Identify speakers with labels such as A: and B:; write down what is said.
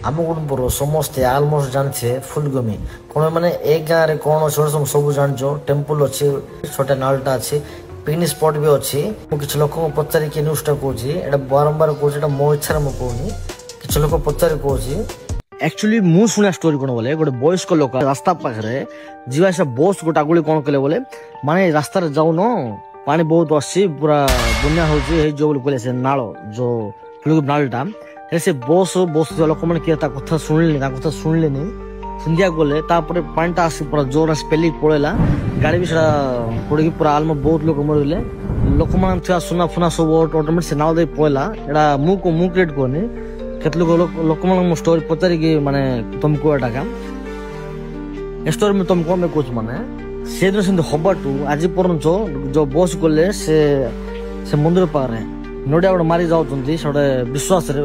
A: ଆମ କୁଟୁମ୍ବର ସମସ୍ତେ ଆଲମୋଷ୍ଟ ଜାଣିଛେ ଫୁଲଗମି କଣ ମାନେ ଏ ଗାଁରେ କଣ ଅଛି ସବୁ ଜାଣିଛ। ଟେମ୍ପଲ ଅଛି, ଛୋଟା ନାଳଟା ଅଛି, ପିକନିକ ସ୍ପଟ ବି ଅଛି। ମୁଁ କିଛି ଲୋକଙ୍କୁ ପଚାରିକି ନ୍ୟୁଜଟା କହୁଛି, ଏଇଟା ବାରମ୍ବାର କହୁଛି, ଏଇଟା ମୋ ଇଚ୍ଛାରେ ମୁଁ କହୁନି, କିଛି ଲୋକ ପଚାରି କହୁଛି। ଆକ୍ଚୁଆଲି ମୁଁ ଶୁଣିବା ଷ୍ଟୋରି କଣ ବୋଲେ ଗୋଟେ ବୟସ୍କ ଲୋକ ରାସ୍ତା ପାଖରେ ଯିବା ଆସିବା ବସ୍ ଗୋଟେ ଆଗୁଳି କଣ କଲେ ବୋଲେ ମାନେ ରାସ୍ତାରେ ଯାଉନ ପାଣି ବହୁତ ଆସୁଛି ପୁରା ବନ୍ୟା ହଉଛି ହେଇଯିବ ବୋଲି କହିଲେ ସେ ନାଳ ଯୋଉ ଫୁଲଗମି ନାଳଟା ସେ ବସ୍ ଲୋକମାନେ କିଏ ତା କଥା ଶୁଣିଲେନି, ତାଙ୍କ କଥା ଶୁଣିଲେନି, ସିନ୍ଧିବାକୁ ଗଲେ ତାପରେ ପାଣିଟା ଆସି ପୁରା ଜୋର ଆସି ପେଲିକି ପଳେଇଲା। ଗାଡି ବି ସେଟା ପଡିକି ପୁରା ଆଲମ ବହୁତ ଲୋକ ମରିଗଲେ। ଲୋକମାନେ ଥିବା ସୁନା ଫୁନା ସବୁ ଅଟୋମେଟିକ ସେ ନାଳ ଦେଇ ପଳେଇଲା। ଏଇଟା ମୁଁ କ୍ରିଏଟ କରୁନି, କେତେ ଲୋକମାନଙ୍କୁ ମୁଁ ଷ୍ଟୋରି ପଚାରିକି ମାନେ ତମକୁ ଏଟାକା ଏ ଷ୍ଟୋରି ମୁଁ ତମକୁ କଣ କହୁଛି ମାନେ ସେଦିନ ସେମିତି ହବାଠୁ ଆଜି ପର୍ଯ୍ୟନ୍ତ ଯୋଉ ବସ୍ ଗଲେ ସେ ମନ୍ଦିର ପାଖରେ ନଡିଆ ଗୋଟେ ମାରି ଯାଉଛନ୍ତି, ସେ ଗୋଟେ ବିଶ୍ୱାସରେ